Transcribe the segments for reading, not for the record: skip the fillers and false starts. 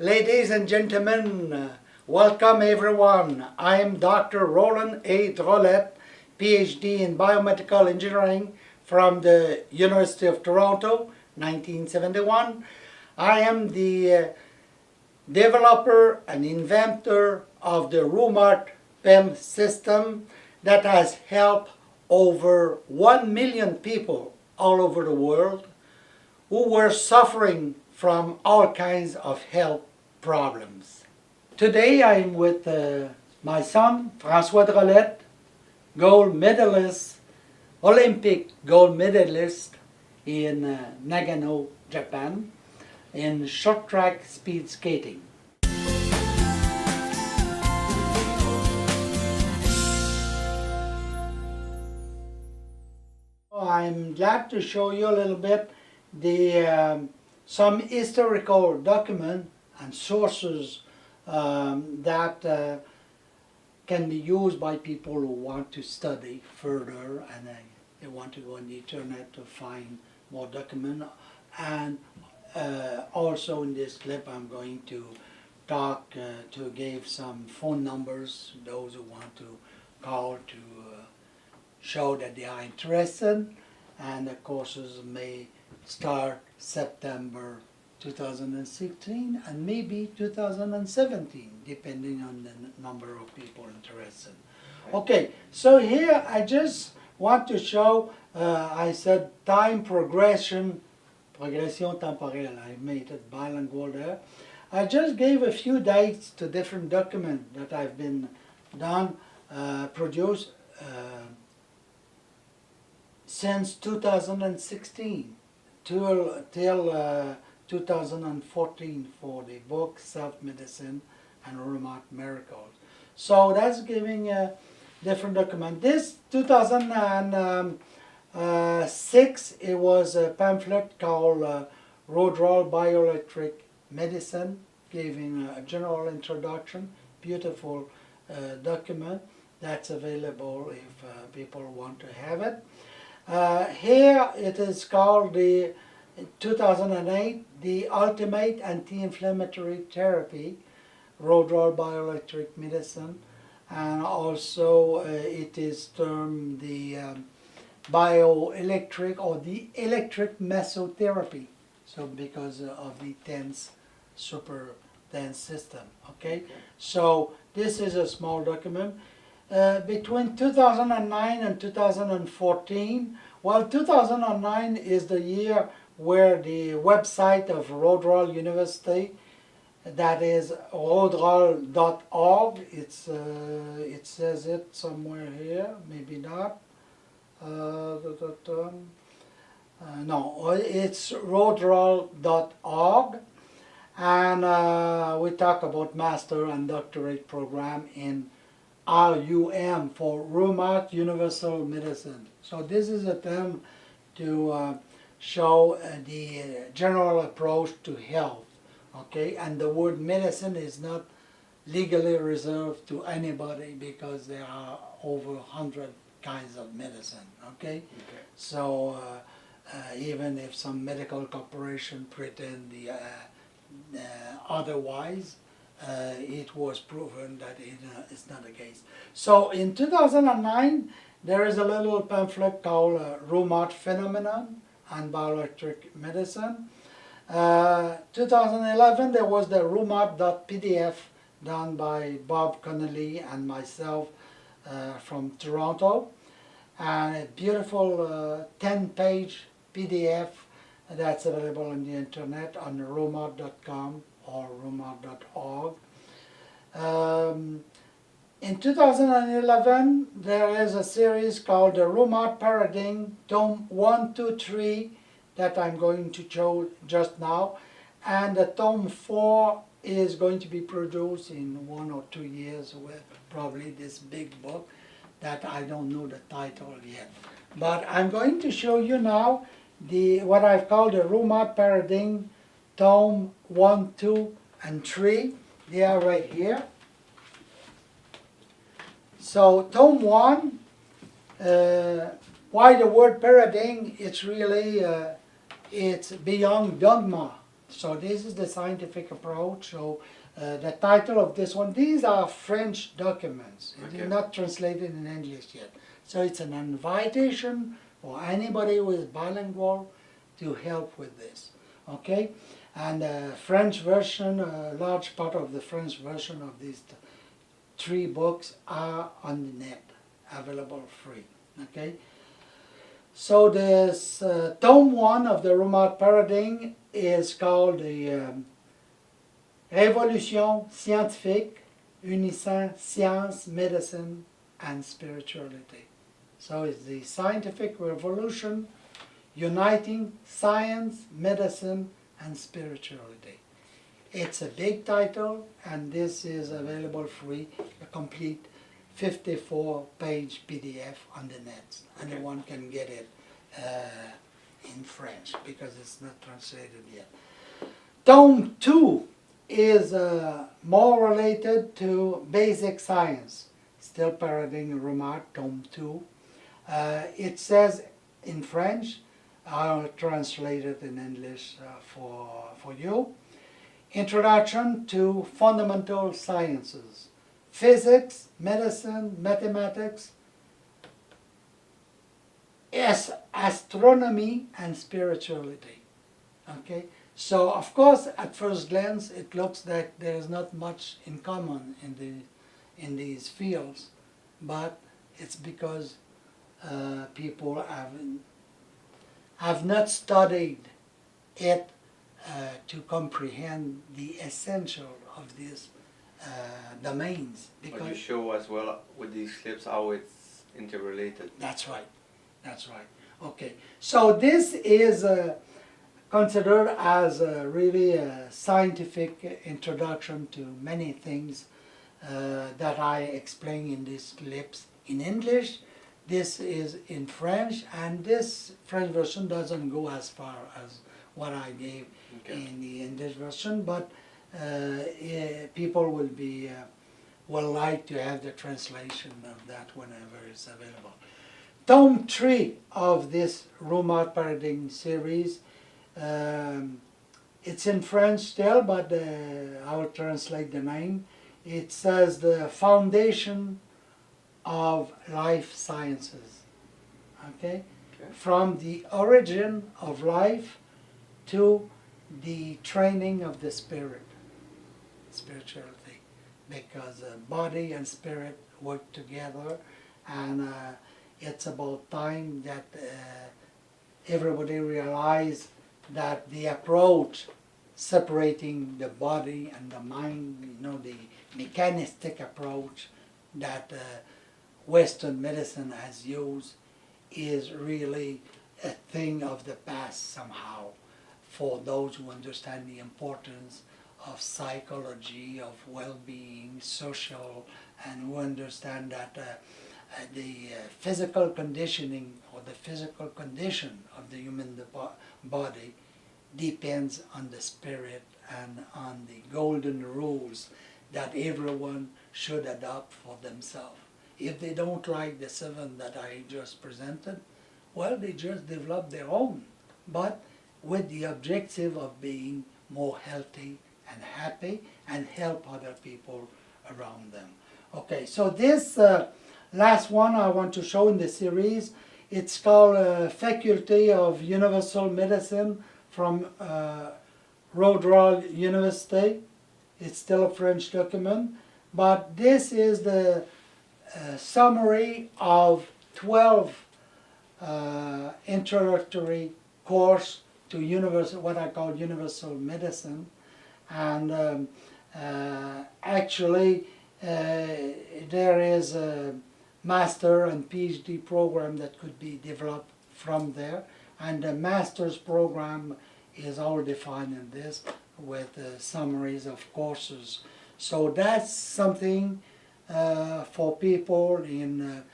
Ladies and gentlemen, welcome everyone. I am Dr. Roland A. Drolet, PhD in Biomedical Engineering from the University of Toronto, 1971. I am the developer and inventor of the RHUMART PEM system that has helped over 1 million people all over the world who were suffering from all kinds of health problems. Today I'm with my son, François Drolet, gold medalist, Olympic gold medalist in Nagano, Japan, in short track speed skating. I'm glad to show you a little bit some historical document and sources that can be used by people who want to study further and they want to go on the internet to find more document. And also in this clip I'm going to talk to give some phone numbers to those who want to call to show that they are interested, and the courses may start September 2016 and maybe 2017, depending on the number of people interested. Okay, so here I just want to show, I said time progression temporelle, I made it bilingual there. I just gave a few dates to different documents that I've been produced since 2016 till 2014 for the book Self-Medicine and RHUMART Miracles. So that's giving a different document. This 2006, it was a pamphlet called Rodrol Bioelectric Medicine, giving a general introduction, beautiful document that's available if people want to have it. Here it is called the 2008, the Ultimate Anti-Inflammatory Therapy, Rodrol Bioelectric Medicine, and also it is termed the bioelectric or the electric mesotherapy, so because of the super dense system, okay? So this is a small document. Between 2009 and 2014, well, 2009 is the year where the website of Rodrol University, that is rodrol.org, it says it somewhere here, maybe not. No, it's rodrol.org, and we talk about master and doctorate program in RUM for RHUMART Universal Medicine. So this is a term to show the general approach to health, okay? And the word medicine is not legally reserved to anybody because there are over 100 kinds of medicine, okay? So even if some medical corporation pretend otherwise, it was proven that it's not the case. So in 2009, there is a little pamphlet called RHUMART Phenomenon and Bioelectric Medicine. 2011, there was the RHUMART.pdf done by Bob Connolly and myself from Toronto. And a beautiful 10-page PDF that's available on the internet on RHUMART.com or RHUMART.org. In 2011, there is a series called the RHUMART Paradigm, Tome 1, 2, 3, that I'm going to show just now. And the Tome 4 is going to be produced in 1 or 2 years with probably this big book that I don't know the title yet. But I'm going to show you now what I've called the RHUMART Paradigm, Tome 1, 2, and 3. They are right here. So Tome 1, why the word paradigm? It's really, it's beyond dogma. So this is the scientific approach. So the title of this one, these are French documents. It is not translated in English yet. So it's an invitation for anybody who is bilingual to help with this. Okay? And the French version, a large part of the French version of these three books are on the net, available free. Okay? So this tome 1 of the RHUMART paradigm is called the Révolution scientifique unissant science, medicine, and spirituality. So it's the scientific revolution uniting science, medicine, and spirituality. It's a big title, and this is available free, a complete 54-page PDF on the net. Anyone can get it in French because it's not translated yet. Tome 2 is more related to basic science. Still Paradigm RHUMART, Tome 2. It says in French, I'll translate it in English for you. Introduction to Fundamental Sciences. Physics, medicine, mathematics, astronomy, and spirituality. Okay? So, of course, at first glance, it looks like there is not much in common in these fields, but it's because people have not studied it to comprehend the essential of these domains. But you show as well with these clips how it's interrelated. That's right. That's right. Okay. So this is considered as really a scientific introduction to many things that I explain in these clips in English. This is in French, and this French version doesn't go as far as what I gave in the English version, but people will like to have the translation of that whenever it's available. Tome 3 of this RHUMART Paradigm series, it's in French still, but I will translate the name. It says the Foundation of Life Sciences. Okay? From the origin of life to the training of the spirit, spirituality, because body and spirit work together, and it's about time that everybody realize that the approach separating the body and the mind, you know, the mechanistic approach that Western medicine has used is really a thing of the past somehow, for those who understand the importance of psychology, of well-being, social, and who understand that the physical conditioning or the physical condition of the human body depends on the spirit and on the golden rules that everyone should adopt for themselves. If they don't like the 7 that I just presented, well, they just develop their own, but with the objective of being more healthy and happy and help other people around them. Okay, so this last one I want to show in the series, it's called Faculty of Universal Medicine from Rodrol University. It's still a French document, but this is the summary of 12 introductory course to what I call universal medicine, and actually there is a master and PhD program that could be developed from there, and the master's program is all defined in this with summaries of courses. So that's something for people in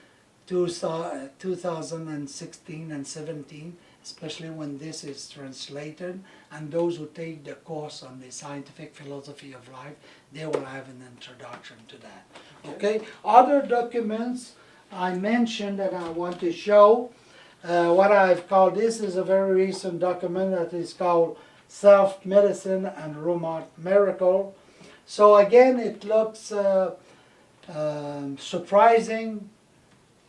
2016 and 17, especially when this is translated, and those who take the course on the scientific philosophy of life, they will have an introduction to that. Okay, other documents I mentioned that I want to show, what I've called, this is a very recent document that is called self-medicine and RHUMART miracle. So again, it looks surprising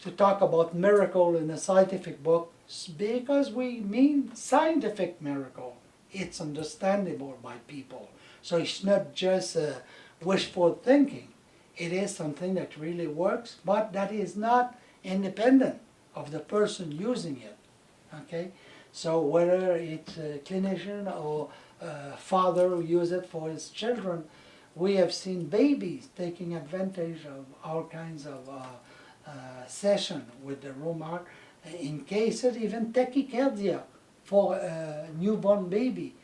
to talk about miracle in a scientific book because we mean scientific miracle. It's understandable by people. So it's not just wishful thinking. It is something that really works, but that is not independent of the person using it. Okay? So whether it's a clinician or a father who uses it for his children, we have seen babies taking advantage of all kinds of session with the RHUMART, in cases even tachycardia for a newborn baby.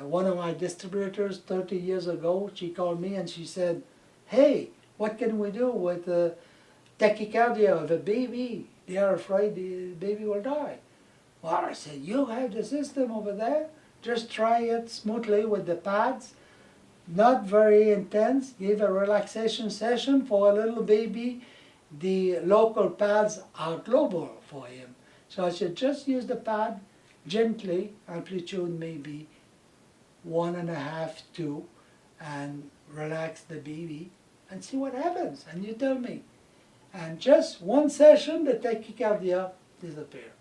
One of my distributors 30 years ago, she called me and she said, hey, what can we do with the tachycardia of a baby? They are afraid the baby will die. Well, I said, you have the system over there, just try it smoothly with the pads, not very intense, give a relaxation session for a little baby. The local pads are global for him. So I said, just use the pad gently, amplitude maybe 1.5, 2, and relax the baby and see what happens. And you tell me. And just one session, the tachycardia disappears.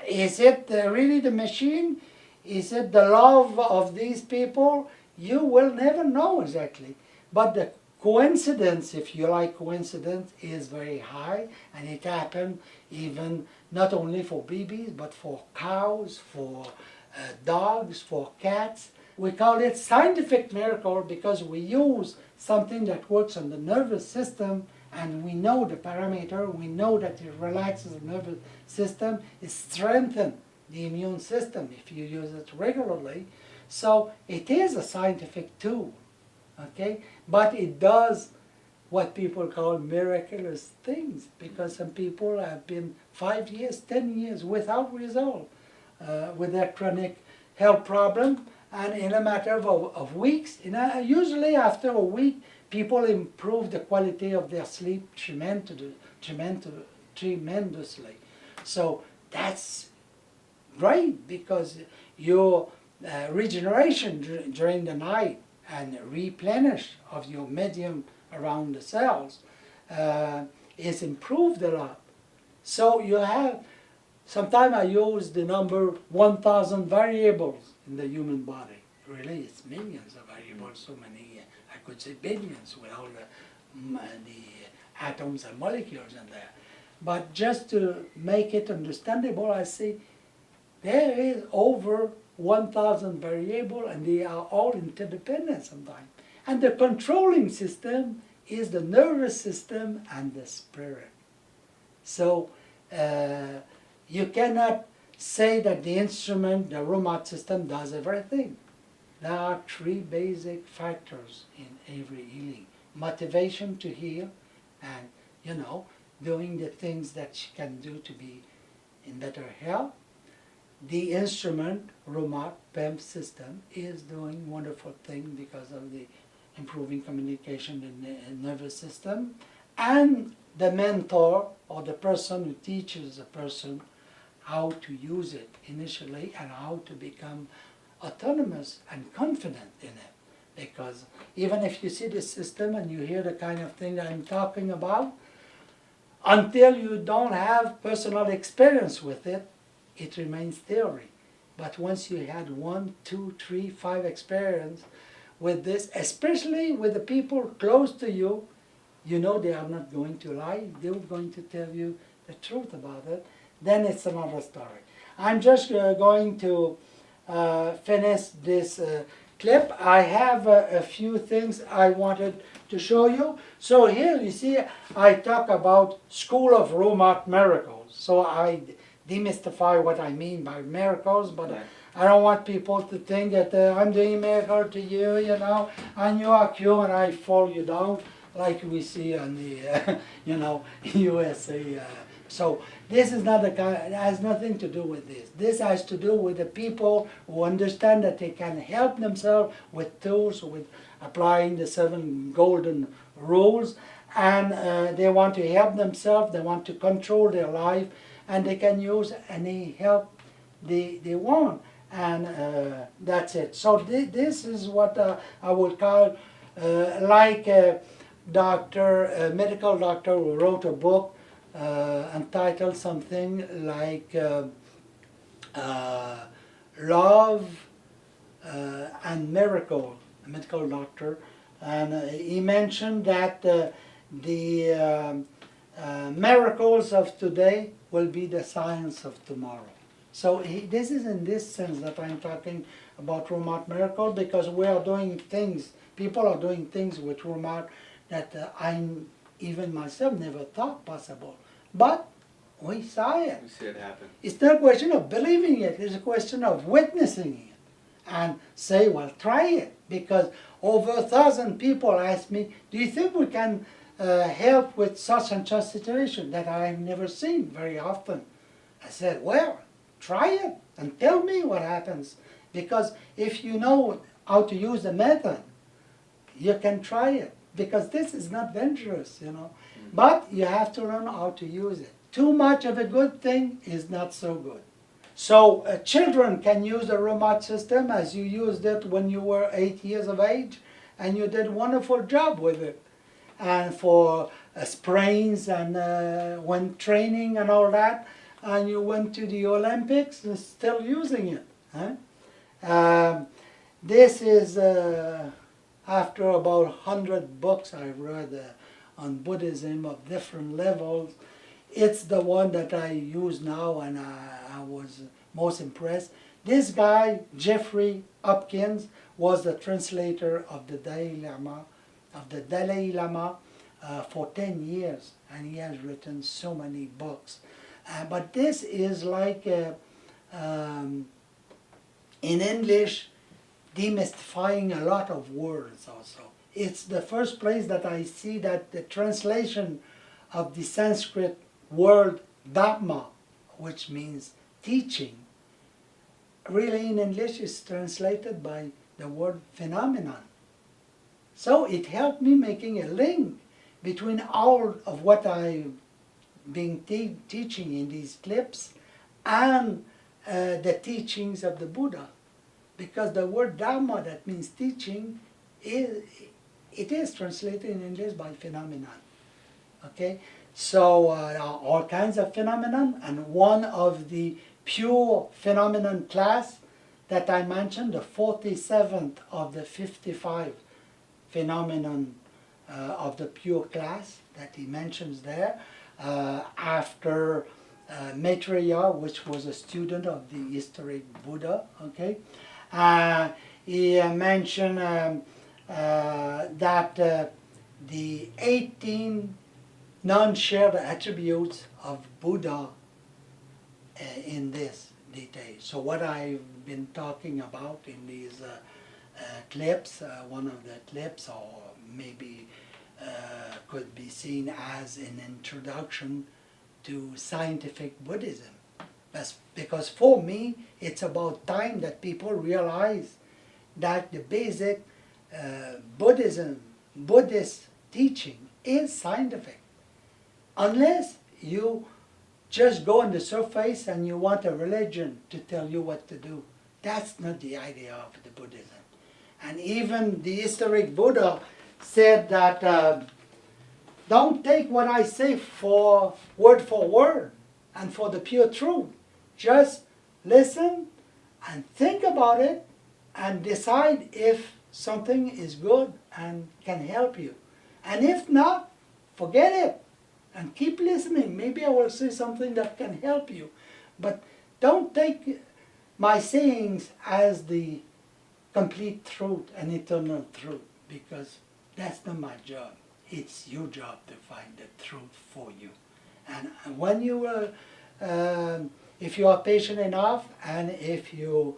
Is it really the machine? Is it the love of these people? You will never know exactly. But the coincidence, if you like coincidence, is very high, and it happens even not only for babies, but for cows, for dogs, for cats. We call it scientific miracle because we use something that works on the nervous system, and we know the parameter, we know that it relaxes the nervous system, it strengthens the immune system if you use it regularly. So it is a scientific tool, okay? But it does what people call miraculous things, because some people have been 5 years, 10 years without result with their chronic health problem, and in a matter of weeks, usually after a week, people improve the quality of their sleep tremendously. So that's great, because your regeneration during the night and replenish of your medium around the cells is improved a lot. So you have, sometimes I use the number 1,000 variables in the human body. Really, it's millions of variables, so many, I could say billions with all the atoms and molecules in there. But just to make it understandable, I say there is over 1,000 variables, and they are all interdependent sometimes. And the controlling system is the nervous system and the spirit. So you cannot say that the instrument, the RHUMART system, does everything. There are 3 basic factors in every healing. Motivation to heal, and, you know, doing the things that she can do to be in better health. The instrument, RHUMART PEM system, is doing wonderful things because of the improving communication in the nervous system. And the mentor, or the person who teaches the person how to use it initially and how to become autonomous and confident in it. Because even if you see the system and you hear the kind of thing that I'm talking about, until you don't have personal experience with it, it remains theory. But once you had 1, 2, 3, 5 experience with this, especially with the people close to you, you know they are not going to lie, they're going to tell you the truth about it, then it's another story. I'm just going to finish this clip. I have a few things I wanted to show you. So here you see I talk about School of RHUMART miracles. So I demystify what I mean by miracles, but I don't want people to think that I'm doing a miracle to you, you know, and you are cured and I fall you down like we see on the, you know, USA. So this is not the kind, it has nothing to do with this. This has to do with the people who understand that they can help themselves with tools, with applying the 7 golden rules, and they want to help themselves, they want to control their life, and they can use any help they want. and that's it. So this is what I would call like a doctor, a medical doctor who wrote a book entitled something like Love and Miracle, a medical doctor, and he mentioned that the miracles of today will be the science of tomorrow. So this is in this sense that I'm talking about RHUMART miracle, because we are doing things, people are doing things with RHUMART that I, even myself, never thought possible. But we saw it. We see it happen. It's not a question of believing it, it's a question of witnessing it. And say, well, try it. Because over 1,000 people asked me, do you think we can help with such and such situation that I've never seen very often? I said, well, try it and tell me what happens. Because if you know how to use the method, you can try it. Because this is not dangerous, you know. But you have to learn how to use it. Too much of a good thing is not so good. So children can use the RHUMART system as you used it when you were 8 years of age, and you did a wonderful job with it. And for sprains and when training and all that, and you went to the Olympics, you're still using it. Huh? This is after about 100 books I've read on Buddhism of different levels. It's the one that I use now, and I was most impressed. This guy, Jeffrey Hopkins, was the translator of the Dalai Lama, for 10 years, and he has written so many books. But this is like, in English, demystifying a lot of words also. It's the first place that I see that the translation of the Sanskrit word Dhamma, which means teaching, really in English is translated by the word phenomenon. So it helped me making a link between all of what I've been teaching in these clips and the teachings of the Buddha. Because the word Dhamma, that means teaching, it is translated in English by phenomenon. Okay? So all kinds of phenomenon, and one of the pure phenomenon class that I mentioned, the 47th of the 55 phenomenon of the pure class that he mentions there, after Maitreya, which was a student of the historic Buddha. Okay, he mentioned that the 18 non-shared attributes of Buddha in this detail. So what I've been talking about in these clips, one of the clips, or maybe could be seen as an introduction to scientific Buddhism. That's because for me, it's about time that people realize that the basic Buddhist teaching is scientific. Unless you just go on the surface and you want a religion to tell you what to do. That's not the idea of the Buddhism. And even the historic Buddha said that don't take what I say for word, and for the pure truth. Just listen and think about it and decide if something is good and can help you. And if not, forget it and keep listening. Maybe I will say something that can help you. But don't take my sayings as the complete truth and eternal truth, because that's not my job. It's your job to find the truth for you. And when you if you are patient enough, and if you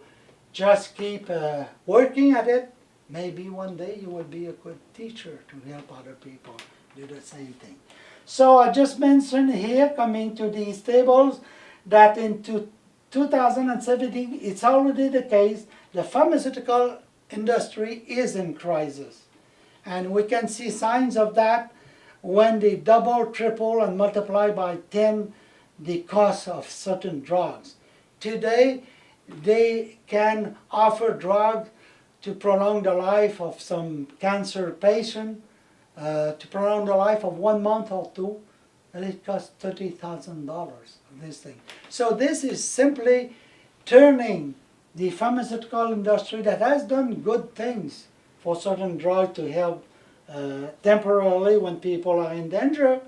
just keep working at it, maybe one day you will be a good teacher to help other people do the same thing. So I just mentioned here, coming to these tables, that in 2017, it's already the case, the pharmaceutical industry is in crisis. And we can see signs of that when they double, triple, and multiply by 10 the cost of certain drugs. Today, they can offer drugs to prolong the life of some cancer patient, to prolong the life of 1 month or two, and it costs $30,000, this thing. So this is simply turning the pharmaceutical industry that has done good things for certain drugs to help temporarily when people are in danger,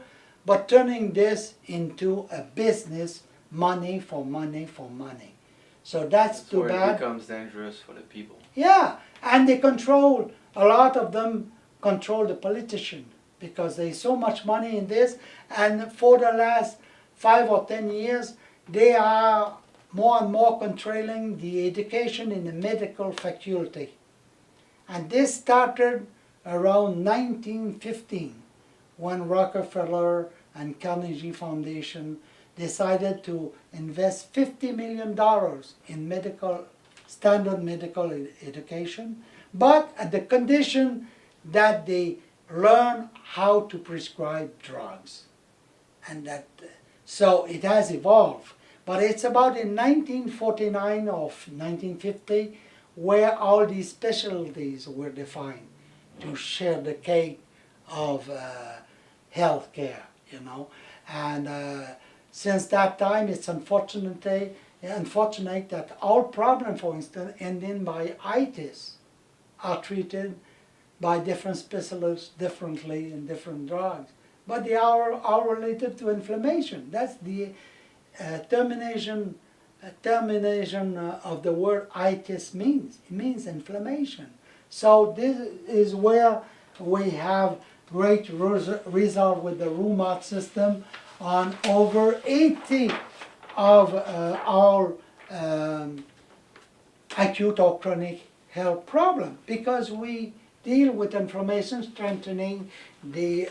but turning this into a business, money for money for money. So that's too where bad. it becomes dangerous for the people. Yeah, and they control, a lot of them control the politician because there's so much money in this, and for the last 5 or 10 years, they are more and more controlling the education in the medical faculty. And this started around 1915 when Rockefeller and Carnegie Foundation decided to invest $50 million in standard medical education, but at the condition that they learn how to prescribe drugs. And so it has evolved. But it's about in 1949 or 1950 where all these specialties were defined to share the cake of health care, you know. And since that time, it's unfortunate that all problems, for instance, ending by itis are treated by different specialists differently in different drugs. But they are all related to inflammation. That's the termination of the word itis means. It means inflammation. So this is where we have great result with the RHUMART system on over 80 of our acute or chronic health problem, because we deal with inflammation, strengthening the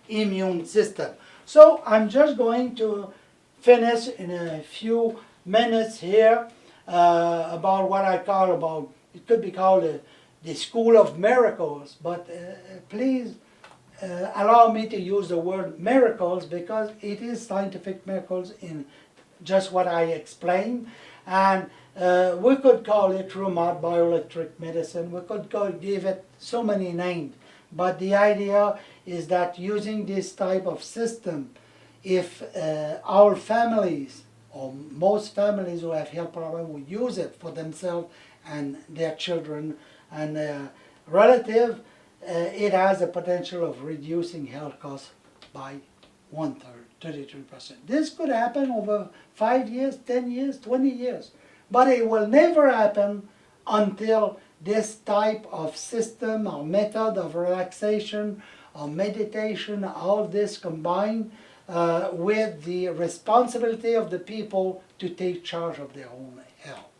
immune system. So I'm just going to finish in a few minutes here about what I call it could be called the School of Miracles, but please allow me to use the word miracles because it is scientific miracles in just what I explained. And we could call it RHUMART, bioelectric medicine. We could give it so many names. But the idea is that using this type of system, if our families, or most families who have health problems, would use it for themselves and their children and relatives, it has the potential of reducing health costs by 1/3, 33%. This could happen over 5 years, 10 years, 20 years. But it will never happen until this type of system or method of relaxation or meditation, all this combined with the responsibility of the people to take charge of their own health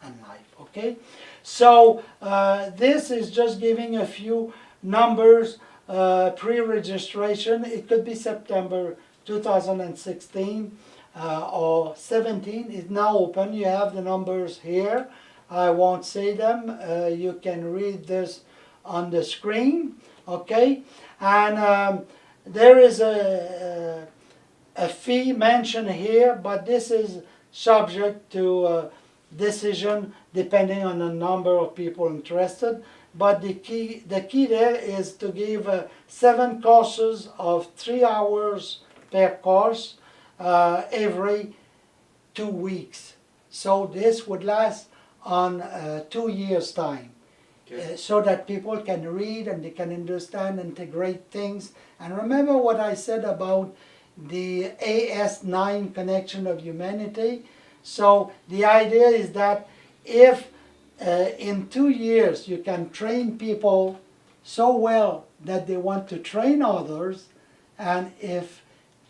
and life, okay? So this is just giving a few numbers, pre-registration. It could be September 2016 or 17. It's now open. You have the numbers here. I won't say them. You can read this on the screen, okay? And there is a fee mentioned here, but this is subject to decision depending on the number of people interested. But the key there is to give 7 courses of 3 hours per course every 2 weeks. So this would last on 2 years' time. Okay. So that people can read and they can understand, integrate things. And remember what I said about the AS9 connection of humanity. So the idea is that if in 2 years you can train people so well that they want to train others, and if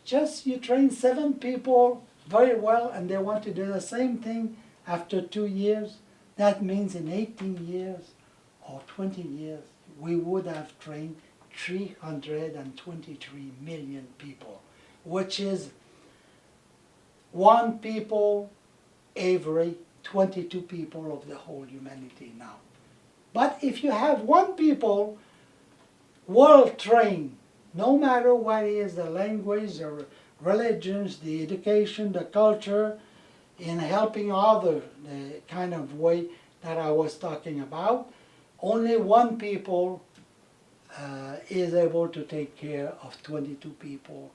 just you train 7 people very well and they want to do the same thing after 2 years, that means in 18 years or 20 years we would have trained 323 million people, which is 1 people every 22 people of the whole humanity now. But if you have 1 people well trained, no matter what is the language or religions, the education, the culture, in helping others, the kind of way that I was talking about. Only one people is able to take care of 22 people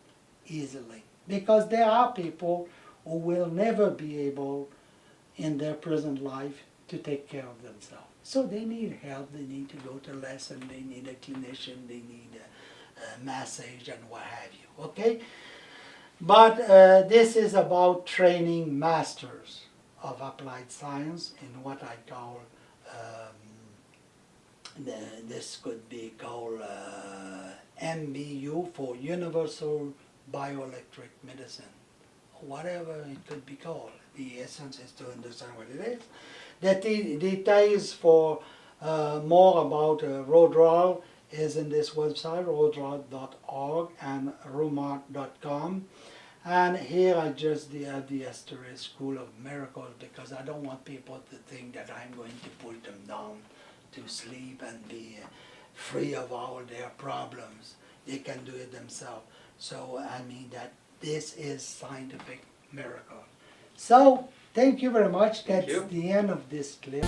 easily. Because there are people who will never be able in their present life to take care of themselves. So they need help, they need to go to lesson, they need a clinician, they need a massage and what have you, okay? But this is about training masters of applied science in what I call, this could be called MBU for Universal Bioelectric Medicine, whatever it could be called. The essence is to understand what it is. The details for more about Rodrol is in this website, rodrol.org and RHUMART.com. And here I just have the asterisk School of Miracles, because I don't want people to think that I'm going to put them down to sleep and be free of all their problems. They can do it themselves. So I mean that this is scientific miracle. So thank you very much. Thank That's you. the end of this clip.